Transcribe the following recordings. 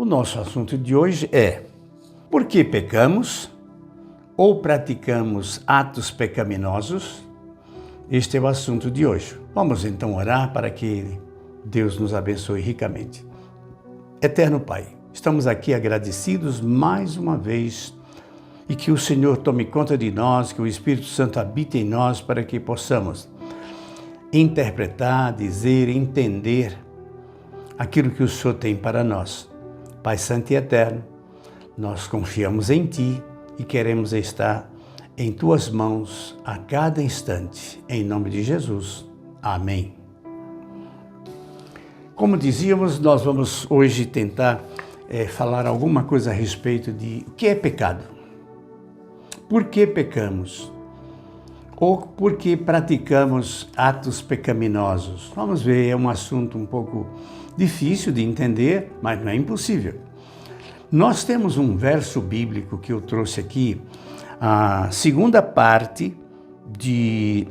O nosso assunto de hoje é: por que pecamos ou praticamos atos pecaminosos? Este é o assunto de hoje. Vamos então orar para que Deus nos abençoe ricamente. Eterno Pai, estamos aqui agradecidos mais uma vez e que o Senhor tome conta de nós, que o Espírito Santo habite em nós para que possamos interpretar, dizer, entender aquilo que o Senhor tem para nós. Pai Santo e Eterno, nós confiamos em Ti e queremos estar em Tuas mãos a cada instante. Em nome de Jesus. Amém. Como dizíamos, nós vamos hoje tentar falar alguma coisa a respeito de o que é pecado. Por que pecamos? Ou por que praticamos atos pecaminosos? Vamos ver, é um assunto um pouco difícil de entender, mas não é impossível. Nós temos um verso bíblico que eu trouxe aqui, a segunda parte de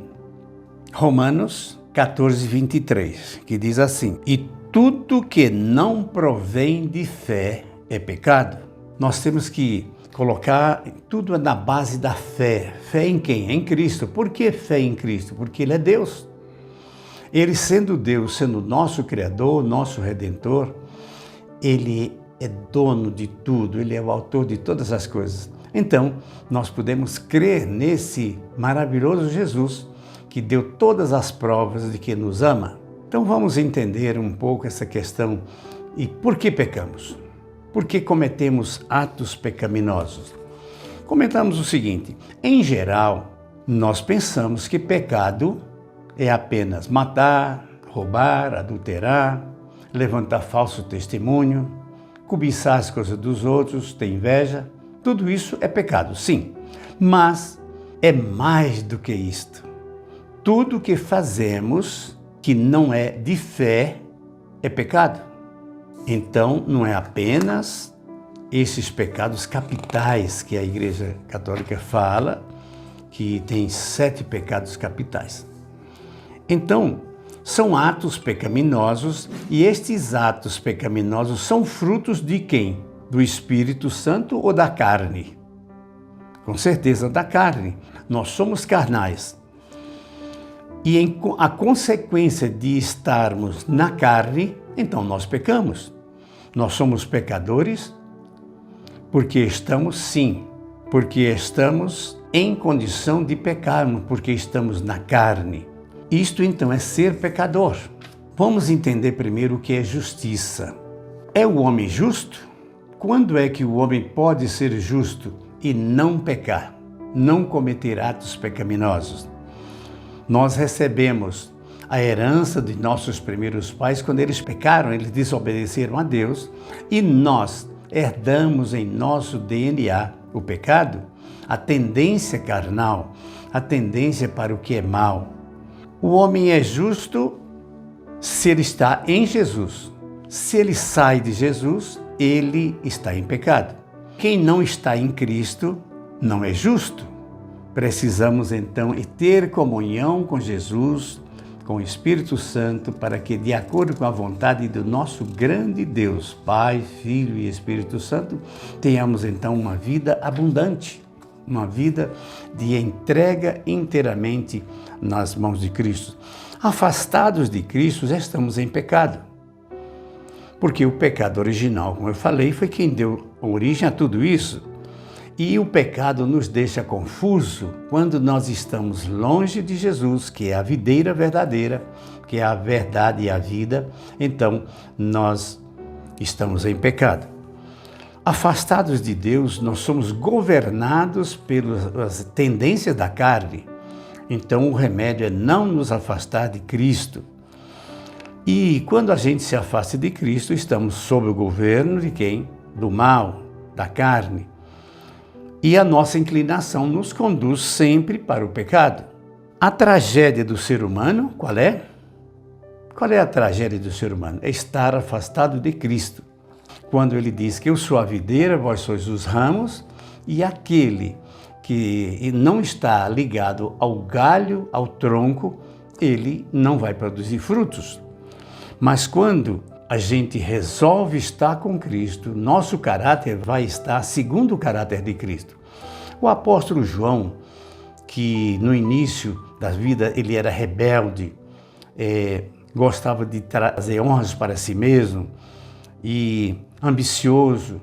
Romanos 14, 23, que diz assim: e tudo que não provém de fé é pecado. Nós temos que colocar tudo na base da fé. Fé em quem? Em Cristo. Por que fé em Cristo? Porque Ele é Deus. Ele sendo Deus, sendo nosso Criador, nosso Redentor, Ele é dono de tudo, Ele é o autor de todas as coisas. Então, nós podemos crer nesse maravilhoso Jesus que deu todas as provas de que nos ama. Então vamos entender um pouco essa questão e por que pecamos? Por que cometemos atos pecaminosos? Comentamos o seguinte: em geral, nós pensamos que pecado é apenas matar, roubar, adulterar, levantar falso testemunho, cobiçar as coisas dos outros, ter inveja. Tudo isso é pecado, sim, mas é mais do que isto. Tudo que fazemos que não é de fé é pecado. Então, não é apenas esses pecados capitais que a Igreja Católica fala, que tem 7 pecados capitais. Então, são atos pecaminosos e estes atos pecaminosos são frutos de quem? Do Espírito Santo ou da carne? Com certeza da carne. Nós somos carnais. E a consequência de estarmos na carne, então nós pecamos. Nós somos pecadores porque estamos em condição de pecarmos, porque estamos na carne. Isto então é ser pecador. Vamos entender primeiro o que é justiça. É o homem justo? Quando é que o homem pode ser justo e não pecar, não cometer atos pecaminosos? Nós recebemos a herança de nossos primeiros pais quando eles pecaram, eles desobedeceram a Deus, e nós herdamos em nosso DNA o pecado, a tendência carnal, a tendência para o que é mal. O homem é justo se ele está em Jesus. Se ele sai de Jesus, ele está em pecado. Quem não está em Cristo não é justo. Precisamos então ter comunhão com Jesus, com o Espírito Santo, para que, de acordo com a vontade do nosso grande Deus, Pai, Filho e Espírito Santo, tenhamos então uma vida abundante, uma vida de entrega inteiramente nas mãos de Cristo. Afastados de Cristo, já estamos em pecado. Porque o pecado original, como eu falei, foi quem deu origem a tudo isso. E o pecado nos deixa confuso quando nós estamos longe de Jesus, que é a videira verdadeira, que é a verdade e a vida. Então, nós estamos em pecado. Afastados de Deus, nós somos governados pelas tendências da carne. Então, o remédio é não nos afastar de Cristo. E quando a gente se afasta de Cristo, estamos sob o governo de quem? Do mal, da carne. E a nossa inclinação nos conduz sempre para o pecado. A tragédia do ser humano, qual é? Qual é a tragédia do ser humano? É estar afastado de Cristo. Quando ele diz que eu sou a videira, vós sois os ramos, e aquele que não está ligado ao galho, ao tronco, ele não vai produzir frutos. Mas quando a gente resolve estar com Cristo, nosso caráter vai estar segundo o caráter de Cristo. O apóstolo João, que no início da vida ele era rebelde, gostava de trazer honras para si mesmo e ambicioso,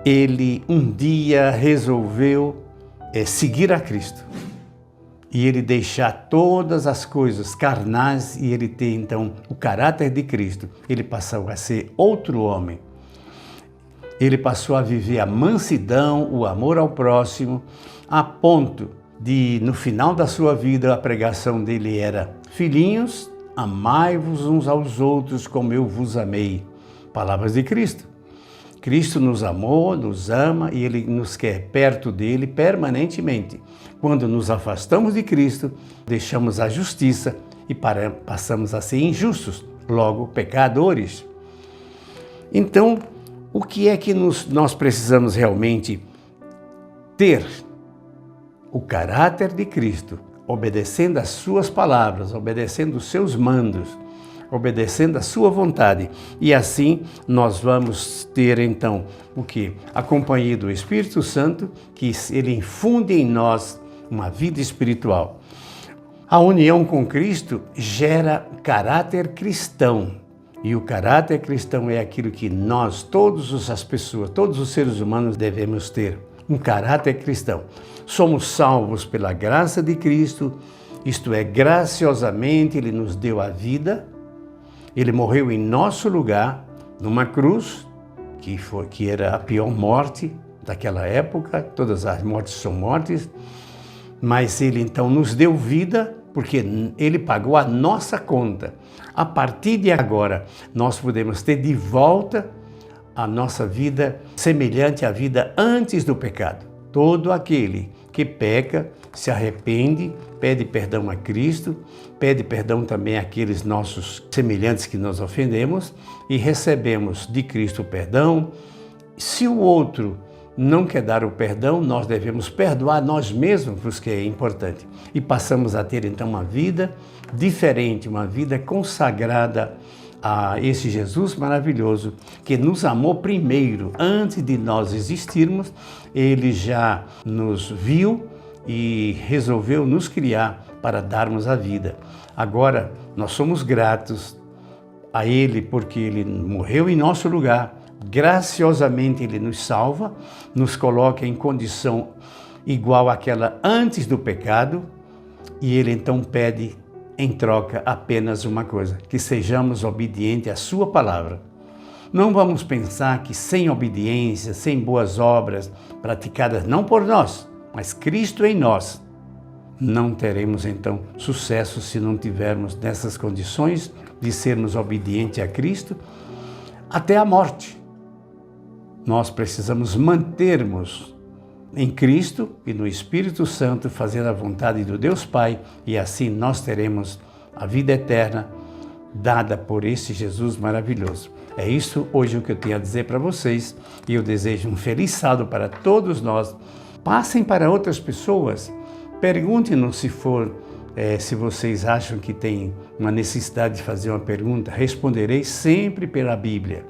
ele um dia resolveu seguir a Cristo e ele deixar todas as coisas carnais e ele ter então o caráter de Cristo. Ele passou a ser outro homem. Ele passou a viver a mansidão, o amor ao próximo, a ponto de, no final da sua vida, a pregação dele era: filhinhos, amai-vos uns aos outros como eu vos amei. Palavras de Cristo. Cristo nos amou, nos ama e Ele nos quer perto dele permanentemente. Quando nos afastamos de Cristo, deixamos a justiça e passamos a ser injustos, logo pecadores. Então, o que é que nós precisamos realmente ter? O caráter de Cristo, obedecendo às suas palavras, obedecendo os seus mandos, obedecendo a sua vontade. E assim nós vamos ter então o quê? A companhia do Espírito Santo, que ele infunde em nós uma vida espiritual. A união com Cristo gera caráter cristão. E o caráter cristão é aquilo que nós, todas as pessoas, todos os seres humanos devemos ter. Um caráter cristão. Somos salvos pela graça de Cristo, isto é, graciosamente Ele nos deu a vida. Ele morreu em nosso lugar, numa cruz, que era a pior morte daquela época. Todas as mortes são mortes, mas Ele então nos deu vida, porque Ele pagou a nossa conta. A partir de agora, nós podemos ter de volta a nossa vida semelhante à vida antes do pecado. Todo aquele que peca, se arrepende, pede perdão a Cristo, pede perdão também àqueles nossos semelhantes que nós ofendemos e recebemos de Cristo o perdão. Se o outro não quer dar o perdão, nós devemos perdoar nós mesmos, porque é importante. E passamos a ter então uma vida diferente, uma vida consagrada a esse Jesus maravilhoso que nos amou primeiro, antes de nós existirmos. Ele já nos viu e resolveu nos criar para darmos a vida. Agora, nós somos gratos a Ele porque Ele morreu em nosso lugar. Graciosamente Ele nos salva, nos coloca em condição igual àquela antes do pecado e Ele então pede em troca apenas uma coisa: que sejamos obedientes à sua palavra. Não vamos pensar que sem obediência, sem boas obras praticadas não por nós, mas Cristo em nós, não teremos então sucesso se não tivermos nessas condições de sermos obedientes a Cristo até a morte. Nós precisamos mantermos em Cristo e no Espírito Santo, fazendo a vontade do Deus Pai, e assim nós teremos a vida eterna dada por esse Jesus maravilhoso. É isso hoje o que eu tenho a dizer para vocês, e eu desejo um feliz sábado para todos nós. Passem para outras pessoas, perguntem-nos se vocês acham que tem uma necessidade de fazer uma pergunta. Responderei sempre pela Bíblia.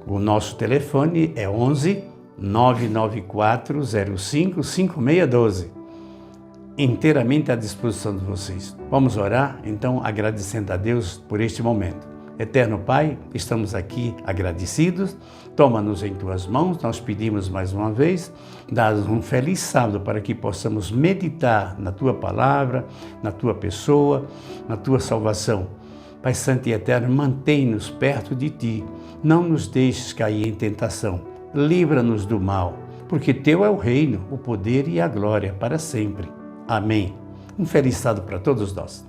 O nosso telefone é 11 994 05 5612. Inteiramente à disposição de vocês. Vamos orar, então, agradecendo a Deus por este momento. Eterno Pai, estamos aqui agradecidos. Toma-nos em Tuas mãos, nós pedimos mais uma vez, dá-nos um feliz sábado para que possamos meditar na Tua palavra, na Tua pessoa, na Tua salvação. Pai Santo e Eterno, mantém-nos perto de Ti, não nos deixes cair em tentação, livra-nos do mal, porque Teu é o reino, o poder e a glória para sempre. Amém. Um feliz sábado para todos nós.